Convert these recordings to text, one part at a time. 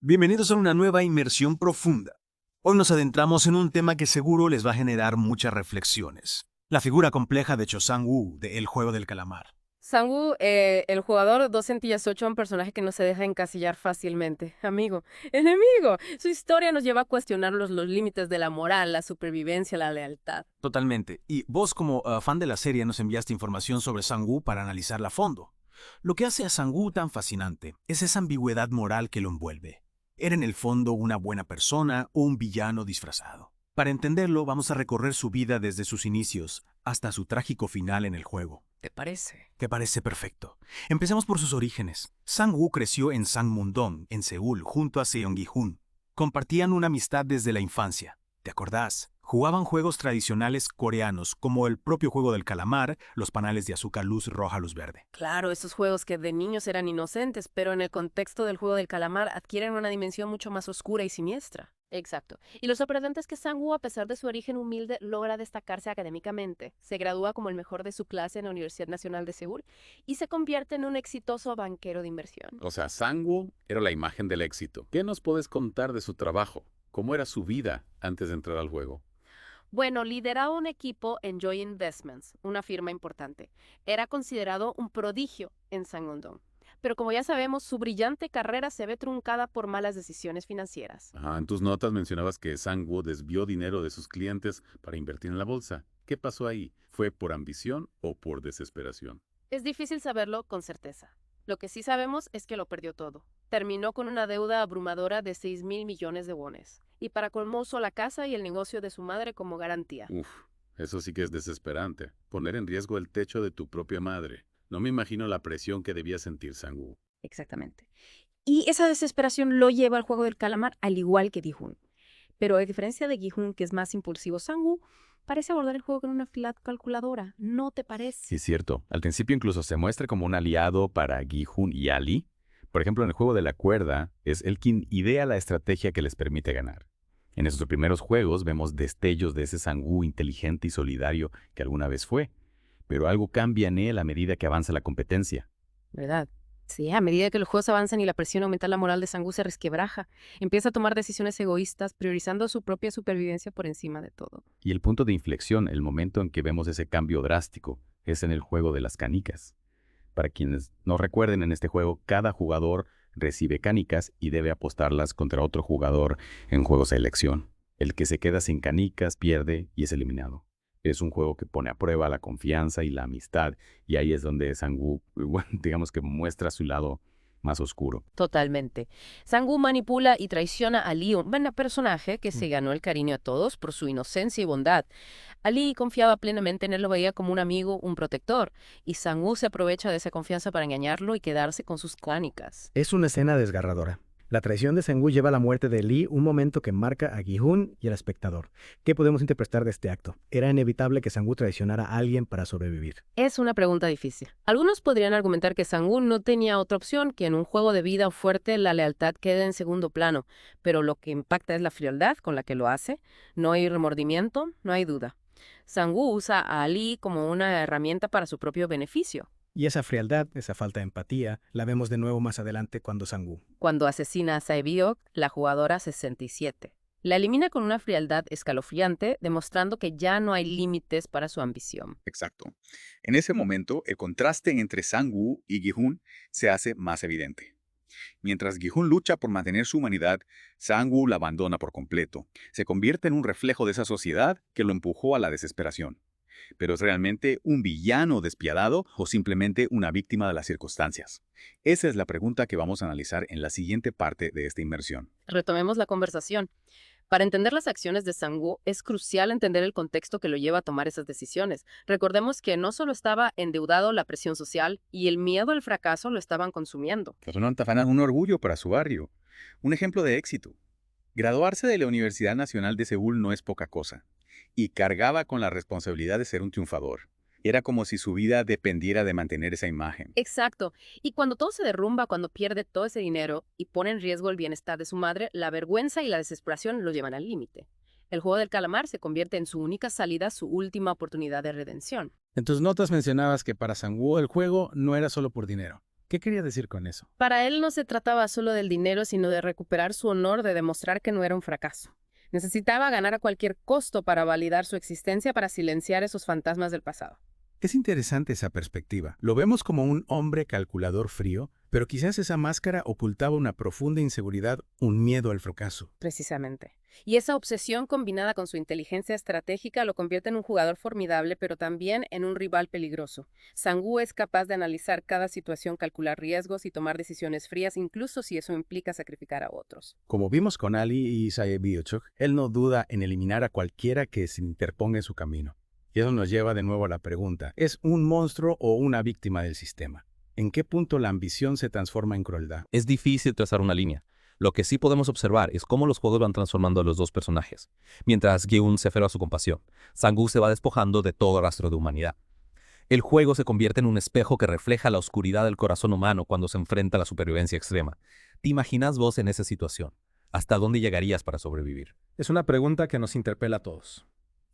Bienvenidos a una nueva inmersión profunda. Hoy nos adentramos en un tema que seguro les va a generar muchas reflexiones. La figura compleja de Cho Sang-woo de El Juego del Calamar. Sang-woo, el jugador 2 centillas 8, un personaje que no se deja encasillar fácilmente. Amigo, enemigo. Su historia nos lleva a cuestionar los límites de la moral, la supervivencia, la lealtad. Totalmente. Y vos como fan de la serie nos enviaste información sobre Sang-woo para analizarla a fondo. Lo que hace a Sang-woo tan fascinante es esa ambigüedad moral que lo envuelve. ¿Era en el fondo una buena persona o un villano disfrazado? Para entenderlo, vamos a recorrer su vida desde sus inicios hasta su trágico final en el juego. ¿Te parece? Que parece perfecto. Empecemos por sus orígenes. Sang-woo creció en Sangmun-dong, en Seúl, junto a Seong-gi-hun. Compartían una amistad desde la infancia. ¿Te acordás? Jugaban juegos tradicionales coreanos, como el propio juego del calamar, los panales de azúcar luz roja, luz verde. Claro, esos juegos que de niños eran inocentes, pero en el contexto del juego del calamar adquieren una dimensión mucho más oscura y siniestra. Exacto. Y lo sorprendente es que Sang-woo, a pesar de su origen humilde, logra destacarse académicamente. Se gradúa como el mejor de su clase en la Universidad Nacional de Seúl y se convierte en un exitoso banquero de inversión. O sea, Sang-woo era la imagen del éxito. ¿Qué nos puedes contar de su trabajo? ¿Cómo era su vida antes de entrar al juego? Bueno, lideraba un equipo en Joy Investments, una firma importante. Era considerado un prodigio en Sangwon-dong. Pero como ya sabemos, su brillante carrera se ve truncada por malas decisiones financieras. En tus notas mencionabas que Sang-woo desvió dinero de sus clientes para invertir en la bolsa. ¿Qué pasó ahí? ¿Fue por ambición o por desesperación? Es difícil saberlo con certeza. Lo que sí sabemos es que lo perdió todo. Terminó con una deuda abrumadora de 6.000 millones de wones. Y para colmo usó la casa y el negocio de su madre como garantía. Uf, eso sí que es desesperante. Poner en riesgo el techo de tu propia madre. No me imagino la presión que debía sentir Sang-woo. Exactamente. Y esa desesperación lo lleva al juego del calamar, al igual que Gi-hun. Pero a diferencia de Gi-hun, que es más impulsivo, Sang-woo parece abordar el juego con una agilidad calculadora. ¿No te parece? Es cierto, al principio incluso se muestra como un aliado para Gi-hun y Ali. Por ejemplo, en el juego de la cuerda, es él quien idea la estrategia que les permite ganar. En esos primeros juegos vemos destellos de ese Sang-woo inteligente y solidario que alguna vez fue, pero algo cambia en él a medida que avanza la competencia. ¿Verdad? Sí, a medida que los juegos avanzan y la presión aumenta, la moral de Sang-woo se resquebraja. Empieza a tomar decisiones egoístas, priorizando su propia supervivencia por encima de todo. Y el punto de inflexión, el momento en que vemos ese cambio drástico, es en el juego de las canicas. Para quienes no recuerden, en este juego, cada jugador recibe canicas y debe apostarlas contra otro jugador en juegos de elección. El que se queda sin canicas pierde y es eliminado. Es un juego que pone a prueba la confianza y la amistad, y ahí es donde Sang-woo, bueno, digamos que muestra su lado más oscuro. Totalmente. Sang-woo manipula y traiciona a Lee, un buen personaje que se ganó el cariño de todos por su inocencia y bondad. Ali confiaba plenamente en él, lo veía como un amigo, un protector, y Sang-woo se aprovecha de esa confianza para engañarlo y quedarse con sus clánicas. Es una escena desgarradora. La traición de Sang-woo lleva a la muerte de Lee, un momento que marca a Gi-hun y al espectador. ¿Qué podemos interpretar de este acto? ¿Era inevitable que Sang-woo traicionara a alguien para sobrevivir? Es una pregunta difícil. Algunos podrían argumentar que Sang-woo no tenía otra opción, que en un juego de vida fuerte la lealtad quede en segundo plano, pero lo que impacta es la frialdad con la que lo hace. No hay remordimiento, no hay duda. Sang-woo usa a Ali como una herramienta para su propio beneficio. Y esa frialdad, esa falta de empatía, la vemos de nuevo más adelante cuando Sang-woo. Cuando asesina a Sae-biok, la jugadora 67. La elimina con una frialdad escalofriante, demostrando que ya no hay límites para su ambición. Exacto. En ese momento, el contraste entre Sang-woo y Gi-hun se hace más evidente. Mientras Gi-hun lucha por mantener su humanidad, Sang-woo la abandona por completo. Se convierte en un reflejo de esa sociedad que lo empujó a la desesperación. ¿Pero es realmente un villano despiadado o simplemente una víctima de las circunstancias? Esa es la pregunta que vamos a analizar en la siguiente parte de esta inmersión. Retomemos la conversación. Para entender las acciones de Sang-woo, es crucial entender el contexto que lo lleva a tomar esas decisiones. Recordemos que no solo estaba endeudado, la presión social y el miedo al fracaso lo estaban consumiendo. Un orgullo para su barrio. Un ejemplo de éxito. Graduarse de la Universidad Nacional de Seúl no es poca cosa, y cargaba con la responsabilidad de ser un triunfador. Era como si su vida dependiera de mantener esa imagen. Exacto. Y cuando todo se derrumba, cuando pierde todo ese dinero y pone en riesgo el bienestar de su madre, la vergüenza y la desesperación lo llevan al límite. El juego del calamar se convierte en su única salida, su última oportunidad de redención. En tus notas mencionabas que para Sang-woo el juego no era solo por dinero. ¿Qué quería decir con eso? Para él no se trataba solo del dinero, sino de recuperar su honor, de demostrar que no era un fracaso. Necesitaba ganar a cualquier costo para validar su existencia, para silenciar esos fantasmas del pasado. Es interesante esa perspectiva. Lo vemos como un hombre calculador frío, pero quizás esa máscara ocultaba una profunda inseguridad, un miedo al fracaso. Precisamente. Y esa obsesión combinada con su inteligencia estratégica lo convierte en un jugador formidable, pero también en un rival peligroso. Sang-woo es capaz de analizar cada situación, calcular riesgos y tomar decisiones frías, incluso si eso implica sacrificar a otros. Como vimos con Ali y Sae Biochuk, él no duda en eliminar a cualquiera que se interponga en su camino. Y eso nos lleva de nuevo a la pregunta, ¿es un monstruo o una víctima del sistema? ¿En qué punto la ambición se transforma en crueldad? Es difícil trazar una línea. Lo que sí podemos observar es cómo los juegos van transformando a los dos personajes. Mientras Gi-hun se aferra a su compasión, Sang-woo se va despojando de todo rastro de humanidad. El juego se convierte en un espejo que refleja la oscuridad del corazón humano cuando se enfrenta a la supervivencia extrema. ¿Te imaginas vos en esa situación? ¿Hasta dónde llegarías para sobrevivir? Es una pregunta que nos interpela a todos.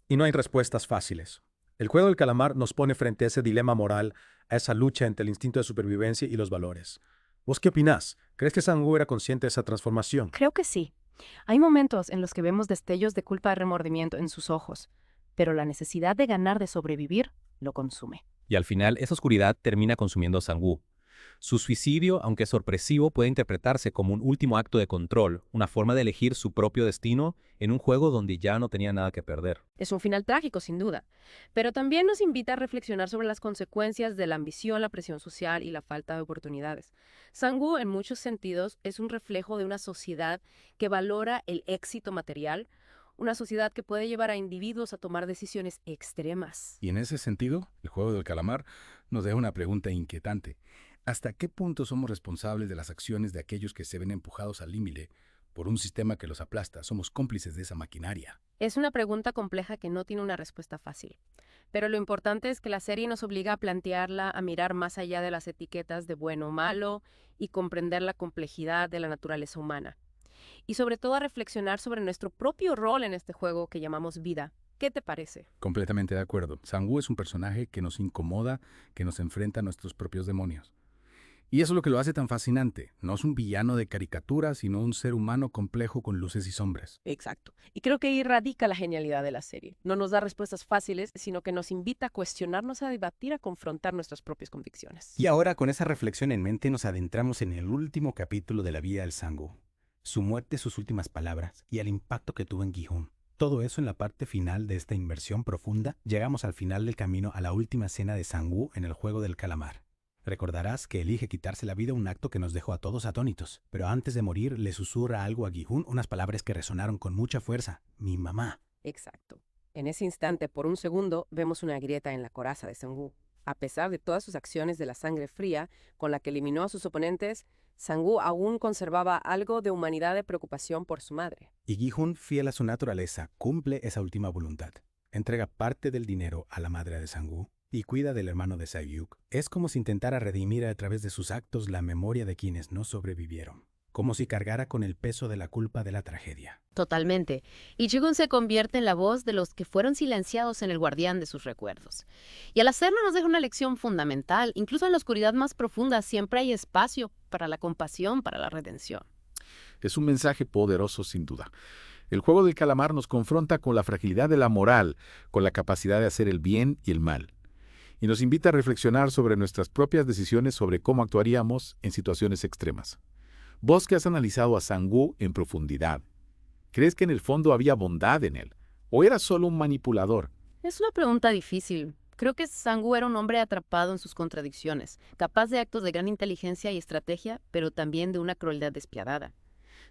Y no hay respuestas fáciles. El juego del calamar nos pone frente a ese dilema moral, a esa lucha entre el instinto de supervivencia y los valores. ¿Vos qué opinás? ¿Crees que Sang-woo era consciente de esa transformación? Creo que sí. Hay momentos en los que vemos destellos de culpa y remordimiento en sus ojos, pero la necesidad de ganar, de sobrevivir, lo consume. Y al final, esa oscuridad termina consumiendo a Sang-woo. Su suicidio, aunque sorpresivo, puede interpretarse como un último acto de control, una forma de elegir su propio destino en un juego donde ya no tenía nada que perder. Es un final trágico, sin duda, pero también nos invita a reflexionar sobre las consecuencias de la ambición, la presión social y la falta de oportunidades. Sang-woo, en muchos sentidos, es un reflejo de una sociedad que valora el éxito material, una sociedad que puede llevar a individuos a tomar decisiones extremas. Y en ese sentido, el juego del calamar nos deja una pregunta inquietante. ¿Hasta qué punto somos responsables de las acciones de aquellos que se ven empujados al límite por un sistema que los aplasta? ¿Somos cómplices de esa maquinaria? Es una pregunta compleja que no tiene una respuesta fácil. Pero lo importante es que la serie nos obliga a plantearla, a mirar más allá de las etiquetas de bueno o malo y comprender la complejidad de la naturaleza humana. Y sobre todo a reflexionar sobre nuestro propio rol en este juego que llamamos vida. ¿Qué te parece? Completamente de acuerdo. Sang-woo es un personaje que nos incomoda, que nos enfrenta a nuestros propios demonios. Y eso es lo que lo hace tan fascinante. No es un villano de caricatura, sino un ser humano complejo con luces y sombras. Exacto. Y creo que ahí radica la genialidad de la serie. No nos da respuestas fáciles, sino que nos invita a cuestionarnos, a debatir, a confrontar nuestras propias convicciones. Y ahora, con esa reflexión en mente, nos adentramos en el último capítulo de la vida del Sang-woo. Su muerte, sus últimas palabras y el impacto que tuvo en Gi-hun. Todo eso en la parte final de esta inmersión profunda. Llegamos al final del camino a la última escena de Sang-woo en el juego del calamar. Recordarás que elige quitarse la vida, un acto que nos dejó a todos atónitos. Pero antes de morir le susurra algo a Gi-hun, unas palabras que resonaron con mucha fuerza. Mi mamá. Exacto. En ese instante, por un segundo, vemos una grieta en la coraza de Sang-woo. A pesar de todas sus acciones de la sangre fría con la que eliminó a sus oponentes, Sang-woo aún conservaba algo de humanidad, de preocupación por su madre. Y Gi-hun, fiel a su naturaleza, cumple esa última voluntad. Entrega parte del dinero a la madre de Sang-woo y cuida del hermano de Sae-byuk. Es como si intentara redimir a través de sus actos la memoria de quienes no sobrevivieron. Como si cargara con el peso de la culpa de la tragedia. Totalmente. Y Ji-gun se convierte en la voz de los que fueron silenciados en el guardián de sus recuerdos. Y al hacerlo nos deja una lección fundamental. Incluso en la oscuridad más profunda siempre hay espacio para la compasión, para la redención. Es un mensaje poderoso sin duda. El juego del calamar nos confronta con la fragilidad de la moral, con la capacidad de hacer el bien y el mal. Y nos invita a reflexionar sobre nuestras propias decisiones sobre cómo actuaríamos en situaciones extremas. Vos que has analizado a Sang-woo en profundidad, ¿crees que en el fondo había bondad en él? ¿O era solo un manipulador? Es una pregunta difícil. Creo que Sang-woo era un hombre atrapado en sus contradicciones, capaz de actos de gran inteligencia y estrategia, pero también de una crueldad despiadada.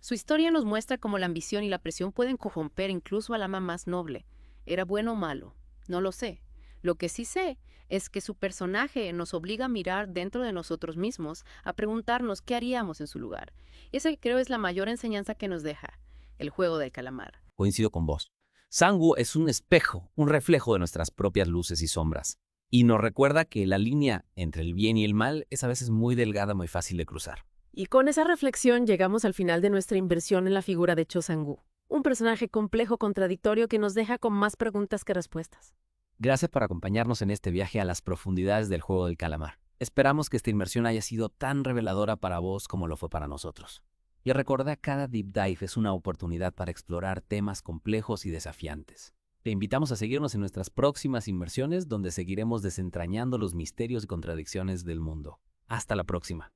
Su historia nos muestra cómo la ambición y la presión pueden corromper incluso al alma más noble. ¿Era bueno o malo? No lo sé. Lo que sí sé es que su personaje nos obliga a mirar dentro de nosotros mismos, a preguntarnos qué haríamos en su lugar. Esa creo es la mayor enseñanza que nos deja el juego del calamar. Coincido con vos. Sang-woo es un espejo, un reflejo de nuestras propias luces y sombras. Y nos recuerda que la línea entre el bien y el mal es a veces muy delgada, muy fácil de cruzar. Y con esa reflexión llegamos al final de nuestra inversión en la figura de Cho Sang-woo. Un personaje complejo, contradictorio, que nos deja con más preguntas que respuestas. Gracias por acompañarnos en este viaje a las profundidades del juego del calamar. Esperamos que esta inmersión haya sido tan reveladora para vos como lo fue para nosotros. Y recordá, cada Deep Dive es una oportunidad para explorar temas complejos y desafiantes. Te invitamos a seguirnos en nuestras próximas inmersiones, donde seguiremos desentrañando los misterios y contradicciones del mundo. Hasta la próxima.